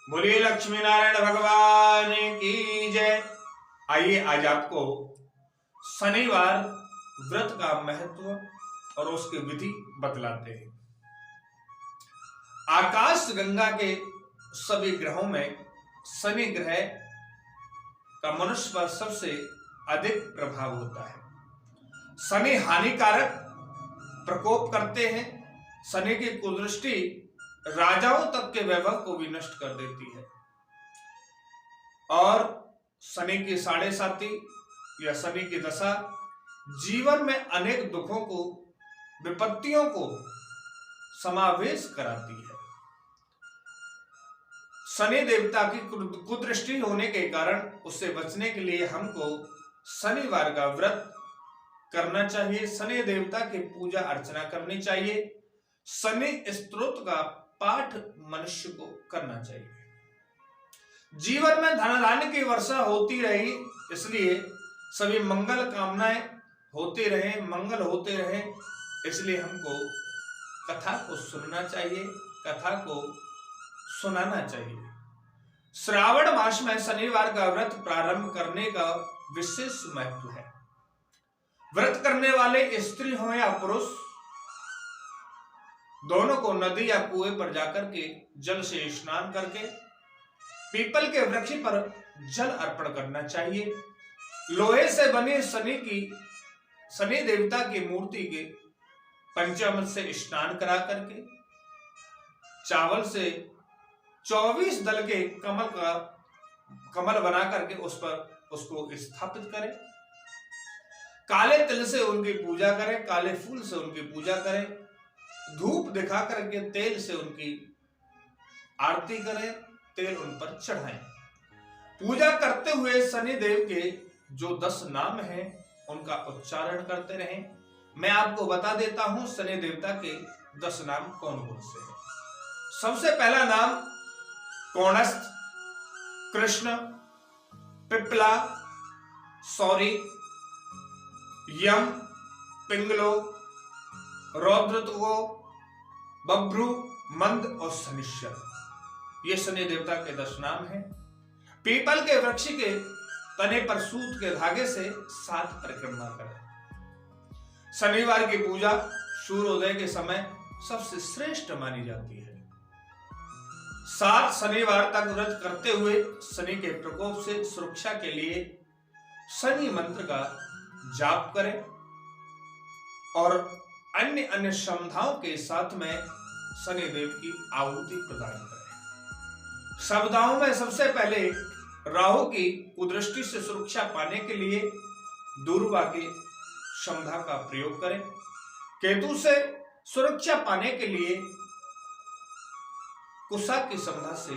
बोलिए लक्ष्मी नारायण भगवान की जय। आइए आज आपको शनिवार व्रत का महत्व और उसकी विधि बतलाते हैं। आकाश गंगा के सभी ग्रहों में शनि ग्रह का मनुष्य पर सबसे अधिक प्रभाव होता है। शनि हानिकारक प्रकोप करते हैं। शनि की कुदृष्टि राजाओं तक के वैभव को भी नष्ट कर देती है और शनि की साढ़े साती या शनि की दशा जीवन में अनेक दुखों को, विपत्तियों को समावेश कराती है। शनि देवता की कुदृष्टि होने के कारण उससे बचने के लिए हमको शनिवार का व्रत करना चाहिए। शनि देवता की पूजा अर्चना करनी चाहिए। शनि स्तोत्र का पाठ मनुष्य को करना चाहिए। जीवन में धन धान्य की वर्षा होती रही, इसलिए सभी मंगल कामनाएं होती रहे, मंगल होते रहे, इसलिए हमको कथा को सुनना चाहिए, कथा को सुनाना चाहिए। श्रावण मास में शनिवार का व्रत प्रारंभ करने का विशेष महत्व है। व्रत करने वाले स्त्री हो या पुरुष, दोनों को नदी या कुएं पर जाकर के जल से स्नान करके पीपल के वृक्ष पर जल अर्पण करना चाहिए। लोहे से बने शनि देवता की मूर्ति के पंचामृत से स्नान करा करके चावल से 24 दल के कमल बना करके उस पर उसको स्थापित करें। काले तिल से उनकी पूजा करें, काले फूल से उनकी पूजा करें, धूप दिखा करके तेल से उनकी आरती करें, तेल उन पर चढ़ाएं। पूजा करते हुए शनि देव के जो 10 नाम हैं उनका उच्चारण करते रहें। मैं आपको बता देता हूं शनि देवता के 10 नाम कौन कौन से हैं। सबसे पहला नाम कौणस्थ, कृष्ण, पिपला, सौरी, यम, पिंगलो, रौद्रत्वो, बभ्रु, मंद और शनिश्चर। ये शनि देवता के 10 नाम हैं। पीपल के वृक्ष के तने पर सूत के धागे से 7 परिक्रमा करें। शनिवार की पूजा सूर्योदय के समय सबसे श्रेष्ठ मानी जाती है। 7 शनिवार तक व्रत करते हुए शनि के प्रकोप से सुरक्षा के लिए शनि मंत्र का जाप करें और अन्य श्रद्धाओं के साथ में शनि देव की आहुति प्रदान करें। शब्दाओं में सबसे पहले राहु की कुदृष्टि से सुरक्षा पाने के लिए दूर्वा की शंधा का प्रयोग करें। केतु से सुरक्षा पाने के लिए कुशा की शंधा से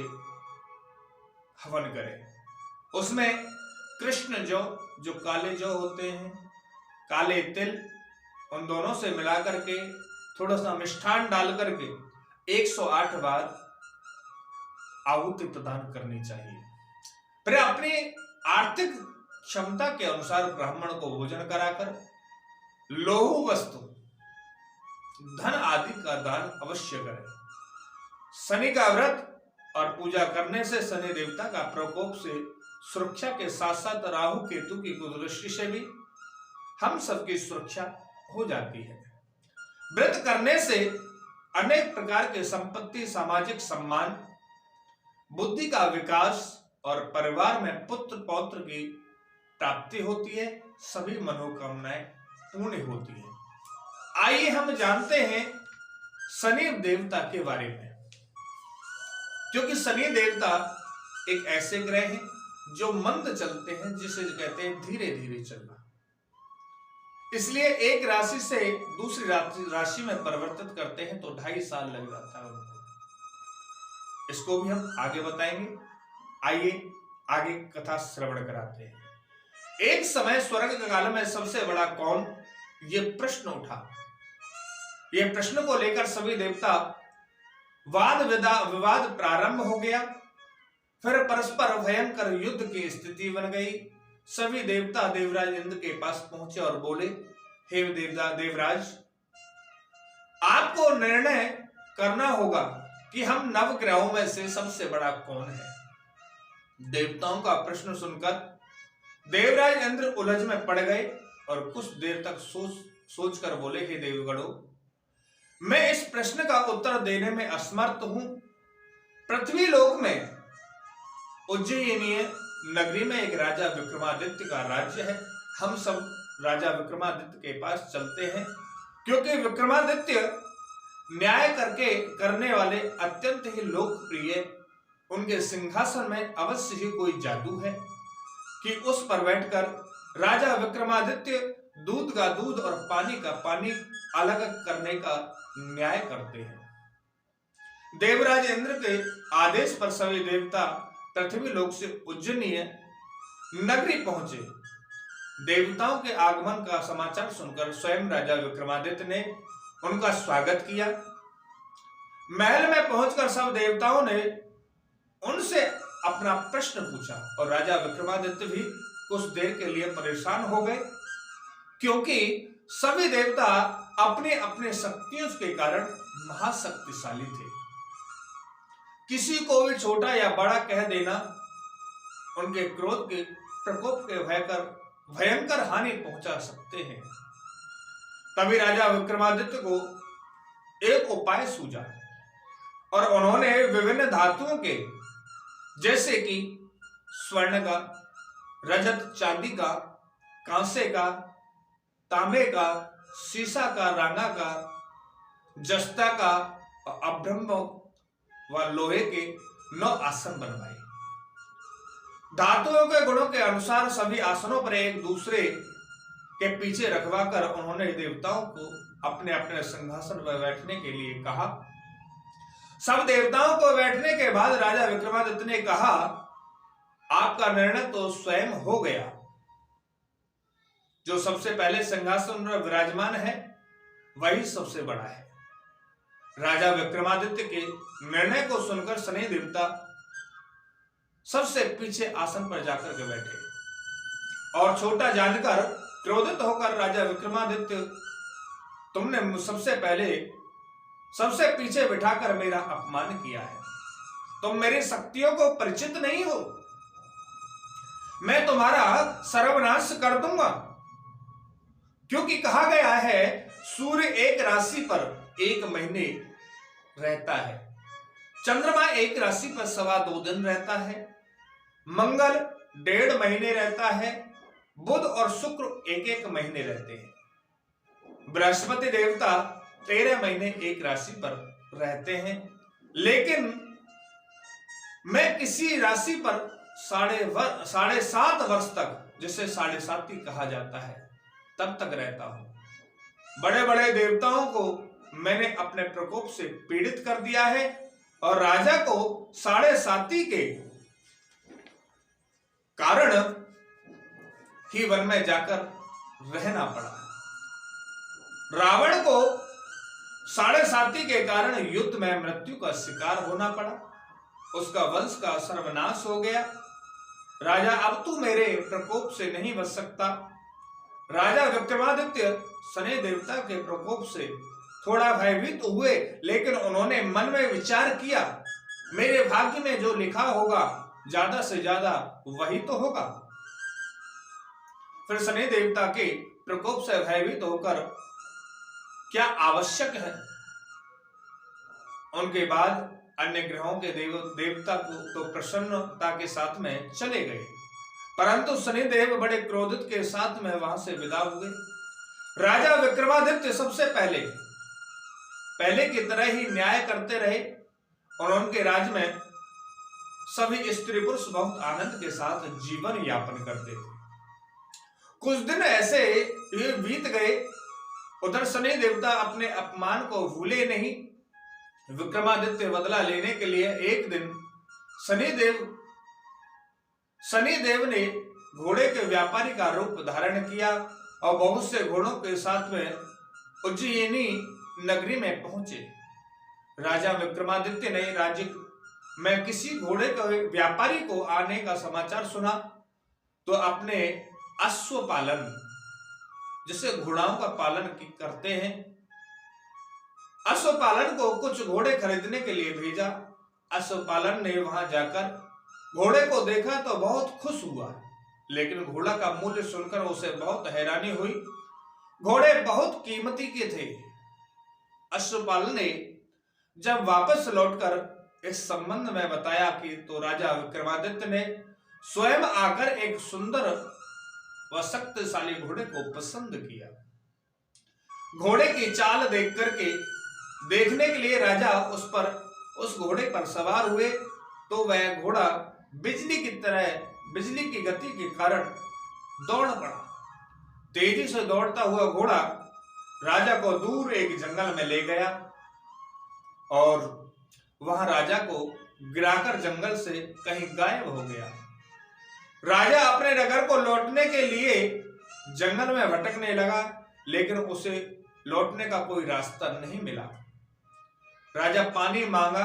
हवन करें। उसमें कृष्ण जो काले जौ होते हैं, काले तिल, उन दोनों से मिला करके थोड़ा सा मिष्ठान डाल करके 108 बार आहुति प्रदान करनी चाहिए। फिर अपनी आर्थिक क्षमता के अनुसार ब्राह्मण को भोजन कराकर लोहू वस्तु, धन आदि का दान अवश्य करें। शनि का व्रत और पूजा करने से शनि देवता का प्रकोप से सुरक्षा के साथ साथ राहु केतु की कुदृष्टि से भी हम सबकी सुरक्षा हो जाती है। व्रत करने से अनेक प्रकार के संपत्ति, सामाजिक सम्मान, बुद्धि का विकास और परिवार में पुत्र पौत्र की प्राप्ति होती है। सभी मनोकामनाएं पूर्ण होती है। आइए हम जानते हैं शनि देवता के बारे में, क्योंकि शनि देवता एक ऐसे ग्रह हैं जो मंद चलते हैं, जिसे कहते हैं धीरे धीरे चलना। इसलिए एक राशि से दूसरी राशि में परिवर्तित करते हैं तो 2.5 साल लग जाता है उनको। इसको भी हम आगे बताएंगे। आइए आगे कथा श्रवण कराते हैं। एक समय स्वर्ग काल में सबसे बड़ा कौन, ये प्रश्न उठा। ये प्रश्न को लेकर सभी देवता वाद विवाद प्रारंभ हो गया। फिर परस्पर भयंकर युद्ध की स्थिति बन गई। सभी देवता देवराज इंद्र के पास पहुंचे और बोले, हे देवराज, आपको निर्णय करना होगा कि हम नवग्रहों में से सबसे बड़ा कौन है। देवताओं का प्रश्न सुनकर देवराज इंद्र उलझ में पड़ गए और कुछ देर तक सोचकर बोले, हे देवगणों, मैं इस प्रश्न का उत्तर देने में असमर्थ हूं। पृथ्वी लोक में उज्जयिनी नगरी में एक राजा विक्रमादित्य का राज्य है। हम सब राजा विक्रमादित्य के पास चलते हैं, क्योंकि विक्रमादित्य न्याय करने वाले अत्यंत ही लोकप्रिय, उनके सिंहासन में अवश्य ही कोई जादू है कि उस पर बैठकर राजा विक्रमादित्य दूध का दूध और पानी का पानी अलग करने का न्याय करते हैं। देवराज इंद्र के आदेश पर सभी देवता पृथ्वी लोक से उज्जयिनी नगरी पहुंचे। देवताओं के आगमन का समाचार सुनकर स्वयं राजा विक्रमादित्य ने उनका स्वागत किया। महल में पहुंचकर सब देवताओं ने उनसे अपना प्रश्न पूछा और राजा विक्रमादित्य भी कुछ देर के लिए परेशान हो गए, क्योंकि सभी देवता अपने अपने शक्तियों के कारण महाशक्तिशाली थे। किसी को भी छोटा या बड़ा कह देना उनके क्रोध के प्रकोप के भयंकर हानि पहुंचा सकते हैं। तभी राजा विक्रमादित्य को एक उपाय सूझा और उन्होंने विभिन्न धातुओं के, जैसे कि स्वर्ण का, रजत चांदी का, कांसे का, तांबे का, सीसा का, रांगा का, जस्ता का, अब्रह्म व लोहे के 9 आसन बनवाए। धातुओं के गुणों के अनुसार सभी आसनों पर एक दूसरे के पीछे रखवाकर उन्होंने देवताओं को अपने अपने सिंहासन पर बैठने के लिए कहा। सब देवताओं को बैठने के बाद राजा विक्रमादित्य ने कहा, आपका निर्णय तो स्वयं हो गया। जो सबसे पहले सिंहासन पर विराजमान है वही सबसे बड़ा है। राजा विक्रमादित्य के निर्णय को सुनकर शनि देवता सबसे पीछे आसन पर जाकर के बैठे और छोटा जानकर क्रोधित होकर, राजा विक्रमादित्य, तुमने सबसे पीछे बिठाकर मेरा अपमान किया है। तुम मेरी शक्तियों को परिचित नहीं हो। मैं तुम्हारा सर्वनाश कर दूंगा, क्योंकि कहा गया है सूर्य एक राशि पर 1 महीने रहता है, चंद्रमा एक राशि पर 2.25 दिन रहता है, मंगल 1.5 महीने रहता है, बुध और शुक्र 1 महीने रहते हैं, बृहस्पति देवता 13 महीने एक राशि पर रहते हैं। लेकिन मैं किसी राशि पर 7.5 वर्ष तक, जिसे 7.5 कहा जाता है, तब तक रहता हूं। बड़े बड़े देवताओं को मैंने अपने प्रकोप से पीड़ित कर दिया है और राजा को 7.5 के कारण ही वन में जाकर रहना पड़ा। रावण को 7.5 के कारण युद्ध में मृत्यु का शिकार होना पड़ा, उसका वंश का सर्वनाश हो गया। राजा, अब तू मेरे प्रकोप से नहीं बच सकता। राजा विक्रमादित्य शनि देवता के प्रकोप से थोड़ा भयभीत हुए, लेकिन उन्होंने मन में विचार किया, मेरे भाग्य में जो लिखा होगा ज्यादा से ज्यादा वही तो होगा। फिर शनि देवता के प्रकोप से भयभीत होकर क्या आवश्यक है, उनके बाद अन्य ग्रहों के देवता को तो प्रसन्नता के साथ में चले गए, परंतु शनिदेव बड़े क्रोधित के साथ में वहां से विदा हुए। राजा विक्रमादित्य सबसे पहले की तरह ही न्याय करते रहे और उनके राज्य में सभी स्त्री पुरुष बहुत आनंद के साथ जीवन यापन करते थे। कुछ दिन ऐसे ये बीत गए। उधर शनि देवता अपने अपमान को भूले नहीं। विक्रमादित्य बदला लेने के लिए एक दिन शनिदेव ने घोड़े के व्यापारी का रूप धारण किया और बहुत से घोड़ों के साथ में उज्जयिनी नगरी में पहुंचे। राजा विक्रमादित्य ने राज्य में किसी घोड़े के व्यापारी को आने का समाचार सुना तो अपने अश्व पालन, जिसे घोड़ाओं का पालन करते हैं, अश्वपालन को कुछ घोड़े खरीदने के लिए भेजा। अश्वपालन ने वहां जाकर घोड़े को देखा तो बहुत खुश हुआ, लेकिन घोड़ा का मूल्य सुनकर उसे बहुत हैरानी हुई। घोड़े बहुत कीमती के थे। अश्वपाल ने जब वापस लौटकर इस संबंध में बताया कि तो राजा विक्रमादित्य ने स्वयं आकर एक सुंदर व शक्तिशाली घोड़े को पसंद किया। घोड़े की चाल देख करके देखने के लिए राजा उस घोड़े पर सवार हुए तो वह घोड़ा बिजली की तरह, बिजली की गति के कारण दौड़ पड़ा। तेजी से दौड़ता हुआ घोड़ा राजा को दूर एक जंगल में ले गया और वहां राजा को गिराकर जंगल से कहीं गायब हो गया। राजा अपने नगर को लौटने के लिए जंगल में भटकने लगा, लेकिन उसे लौटने का कोई रास्ता नहीं मिला। राजा पानी मांगा।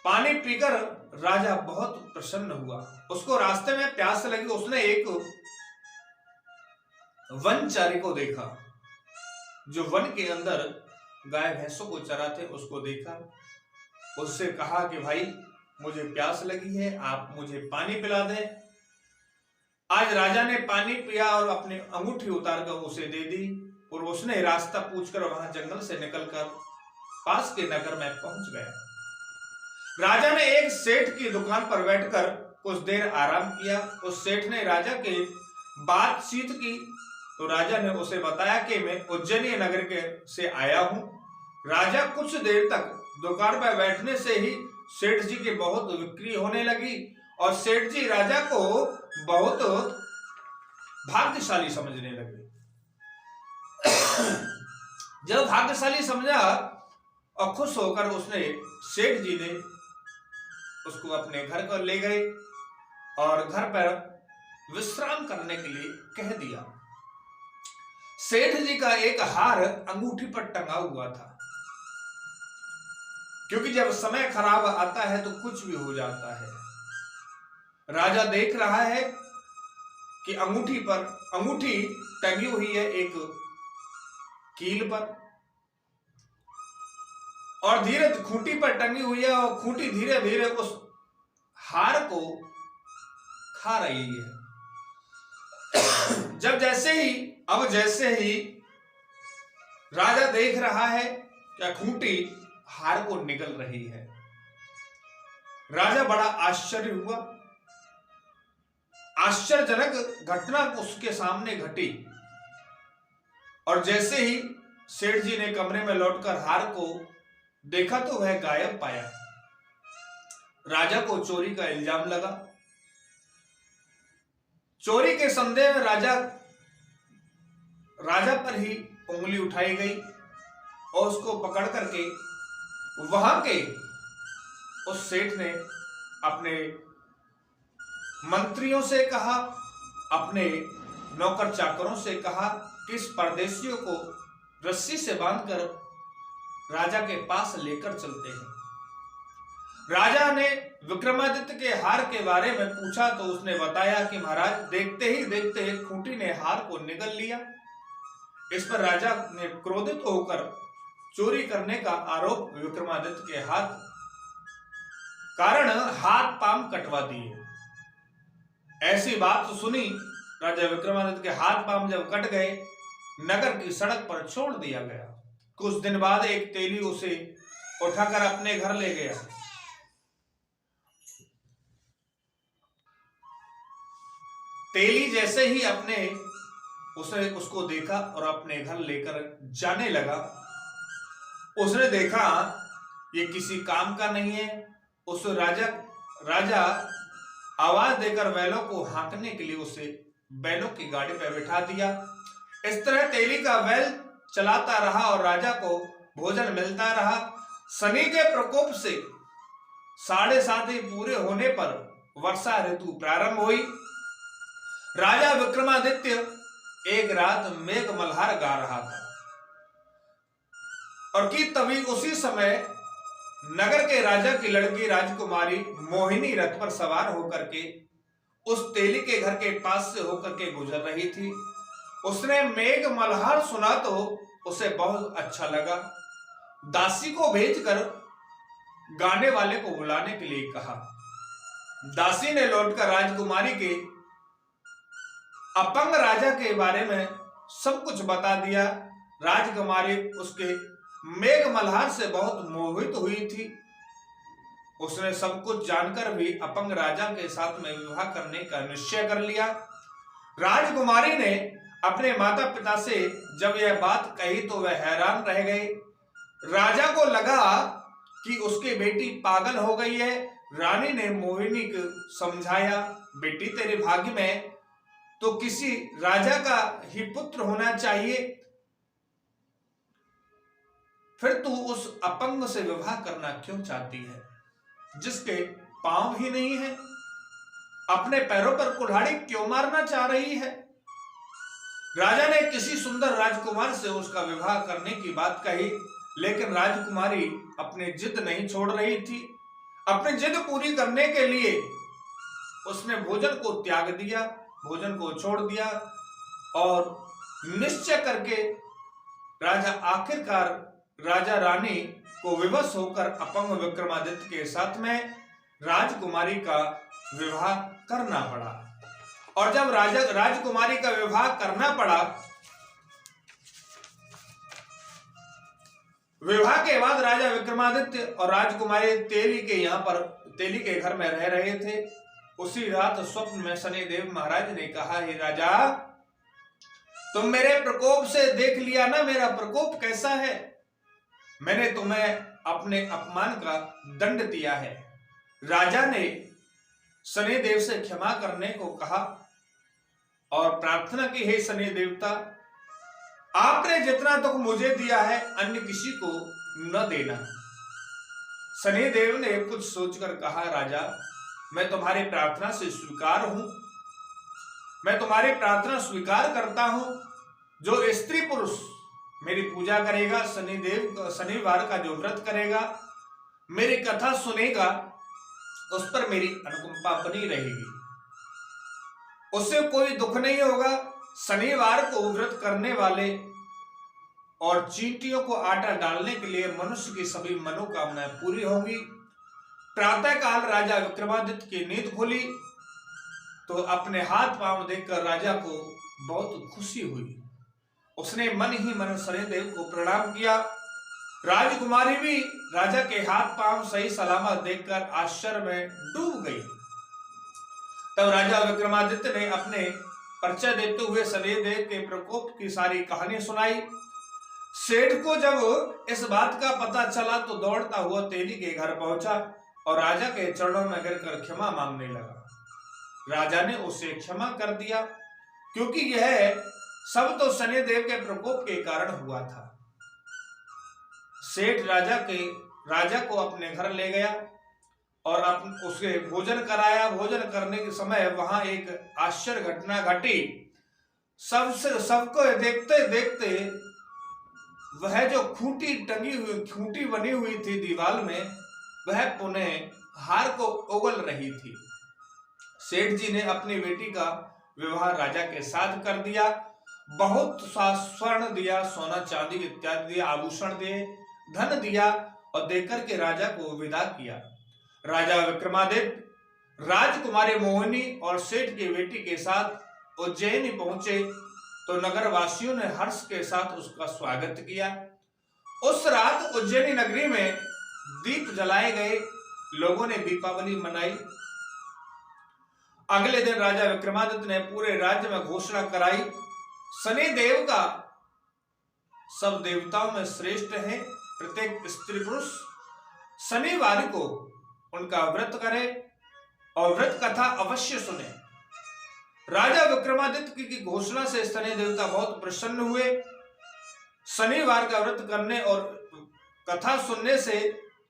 पानी पीकर राजा बहुत प्रसन्न हुआ। उसको रास्ते में प्यास लगी। उसने एक वनचारी को देखा जो वन के अंदर गाय भैंसों को चराते, उसको देखा। उससे कहा कि भाई मुझे प्यास लगी है, आप मुझे पानी पिला दें। आज राजा ने पानी पिया और अपनी अंगूठी उतार कर उसे दे दी और उसने रास्ता पूछकर वहां जंगल से निकलकर पास के नगर में पहुंच गया। राजा ने एक सेठ की दुकान पर बैठकर कुछ देर आराम किया। उस सेठ ने राजा के बातचीत की तो राजा ने उसे बताया कि मैं उज्जैनी नगर के से आया हूं। राजा कुछ देर तक दुकान पर बैठने से ही सेठ जी की बहुत बिक्री होने लगी और सेठ जी राजा को बहुत भाग्यशाली समझने लगे। जब भाग्यशाली समझा और खुश होकर उसने सेठ जी ने उसको अपने घर पर ले गए और घर पर विश्राम करने के लिए कह दिया। सेठ जी का एक हार अंगूठी पर टंगा हुआ था, क्योंकि जब समय खराब आता है तो कुछ भी हो जाता है। राजा देख रहा है कि अंगूठी टंगी हुई है एक कील पर और धीरे खूंटी पर टंगी हुई है और खूंटी धीरे धीरे उस हार को खा रही है। जैसे ही राजा देख रहा है कि खूंटी हार को निगल रही है। राजा बड़ा आश्चर्य हुआ। आश्चर्यजनक घटना उसके सामने घटी और जैसे ही सेठ जी ने कमरे में लौटकर हार को देखा तो वह गायब पाया। राजा को चोरी का इल्जाम लगा। चोरी के संदेह में राजा पर ही उंगली उठाई गई और उसको पकड़ करके वहां के उस सेठ ने अपने मंत्रियों से कहा, अपने नौकर चाकरों से कहा कि इस परदेशियों को रस्सी से बांधकर राजा के पास लेकर चलते हैं। राजा ने विक्रमादित्य के हार के बारे में पूछा तो उसने बताया कि महाराज देखते ही देखते खूंटी ने हार को निगल लिया। इस पर राजा ने क्रोधित होकर चोरी करने का आरोप विक्रमादित्य के कारण हाथ पांव कटवा दिए। ऐसी बात सुनी राजा विक्रमादित्य के हाथ पांव जब कट गए, नगर की सड़क पर छोड़ दिया गया। कुछ दिन बाद एक तेली उसे उठाकर अपने घर ले गया। तेली जैसे ही उसको देखा और अपने घर लेकर जाने लगा, उसने देखा ये किसी काम का नहीं है। उस राजा आवाज देकर बैलों को हाँकने के लिए उसे बैलों की गाड़ी पर बिठा दिया। इस तरह तेली का बैल चलाता रहा और राजा को भोजन मिलता रहा। शनि के प्रकोप से 7.5 पूरे होने पर वर्षा ऋतु प्रारंभ हुई। राजा विक्रमादित्य एक रात मेघ मल्हार गा रहा था और कि तभी उसी समय नगर के राजा की लड़की राजकुमारी मोहिनी रथ पर सवार होकर के उस तेली के घर के पास से होकर के गुजर रही थी। उसने मेघ मल्हार सुना तो उसे बहुत अच्छा लगा। दासी को भेजकर गाने वाले को बुलाने के लिए कहा। दासी ने लौटकर राजकुमारी के अपंग राजा के बारे में सब कुछ बता दिया। राजकुमारी उसके मेघ मल्हार से बहुत मोहित हुई थी। उसने सब कुछ जानकर भी अपंग राजा के साथ में विवाह करने का निश्चय कर लिया। राजकुमारी ने अपने माता पिता से जब यह बात कही तो वह हैरान रह गए। राजा को लगा कि उसकी बेटी पागल हो गई है। रानी ने मोहिनी को समझाया, बेटी तेरे भाग्य में तो किसी राजा का ही पुत्र होना चाहिए, फिर तू उस अपंग से विवाह करना क्यों चाहती है जिसके पांव ही नहीं है? अपने पैरों पर कुल्हाड़ी क्यों मारना चाह रही है? राजा ने किसी सुंदर राजकुमार से उसका विवाह करने की बात कही, लेकिन राजकुमारी अपनी जिद नहीं छोड़ रही थी। अपनी जिद पूरी करने के लिए उसने भोजन को त्याग दिया, भोजन को छोड़ दिया और निश्चय करके राजा आखिरकार राजा रानी को विवश होकर अपंग विक्रमादित्य के साथ में राजकुमारी का विवाह करना पड़ा। और जब राजकुमारी का विवाह करना पड़ा, विवाह के बाद राजा विक्रमादित्य और राजकुमारी तेली के घर में रह रहे थे। उसी रात स्वप्न में शनिदेव महाराज ने कहा, हे राजा, तुम मेरे प्रकोप से देख लिया ना, मेरा प्रकोप कैसा है? मैंने तुम्हें अपने अपमान का दंड दिया है। राजा ने शनिदेव से क्षमा करने को कहा और प्रार्थना की, हे शनि देवता, आपने जितना दुख मुझे दिया है अन्य किसी को न देना। शनिदेव ने कुछ सोचकर कहा, राजा, मैं तुम्हारी प्रार्थना से स्वीकार हूं, मैं तुम्हारी प्रार्थना स्वीकार करता हूं। जो स्त्री पुरुष मेरी पूजा करेगा, शनिवार का जो व्रत करेगा, मेरी कथा सुनेगा, उस पर मेरी अनुकंपा बनी रहेगी, उससे कोई दुख नहीं होगा। शनिवार को व्रत करने वाले और चींटियों को आटा डालने के लिए मनुष्य की सभी मनोकामनाएं पूरी होंगी। प्रातः काल राजा विक्रमादित्य की नींद खुली तो अपने हाथ पांव देखकर राजा को बहुत खुशी हुई। उसने मन ही मन शनिदेव को प्रणाम किया। राजकुमारी भी राजा के हाथ पांव सही सलामत देखकर आश्चर्य में डूब गई। तब राजा विक्रमादित्य ने अपने परिचय देते हुए शनिदेव के प्रकोप की सारी कहानी सुनाई। सेठ को जब इस बात का पता चला तो दौड़ता हुआ तेली के घर पहुंचा और राजा के चरणों में गिरकर क्षमा मांगने लगा। राजा ने उसे क्षमा कर दिया, क्योंकि यह सब तो शनिदेव के प्रकोप के कारण हुआ था। सेठ राजा को अपने घर ले गया और उसे भोजन कराया। भोजन करने के समय वहां एक आश्चर्य घटना घटी। सबको देखते देखते वह जो खूंटी बनी हुई थी दीवार में, वह पुनः हार को उगल रही थी। सेठ जी ने अपनी बेटी का विवाह राजा के साथ कर दिया। बहुत सा स्वर्ण दिया, सोना चांदी इत्यादि दिया, आभूषण दिए, धन दिया और देकर के राजा को विदा किया। राजा विक्रमादित्य राजकुमारी मोहिनी और सेठ की बेटी के साथ उज्जैन पहुंचे तो नगर वासियों ने हर्ष के साथ उसका स्वागत किया। उस रात उज्जैनी नगरी में दीप जलाए गए, लोगों ने दीपावली मनाई। अगले दिन राजा विक्रमादित्य ने पूरे राज्य में घोषणा कराई, शनिदेव का सब देवताओं में श्रेष्ठ है। प्रत्येक स्त्री पुरुष शनिवार को उनका व्रत करे और व्रत कथा अवश्य सुने। राजा विक्रमादित्य की घोषणा से शनि देवता बहुत प्रसन्न हुए। शनिवार का व्रत करने और कथा सुनने से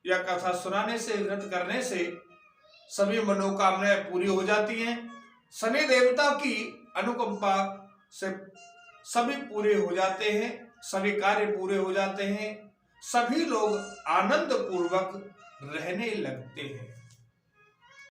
या कथा सुनाने से, व्रत करने से सभी मनोकामनाएं पूरी हो जाती हैं। शनि देवता की अनुकंपा से सभी पूरे हो जाते हैं, सभी कार्य पूरे हो जाते हैं, सभी लोग आनंद पूर्वक रहने लगते हैं।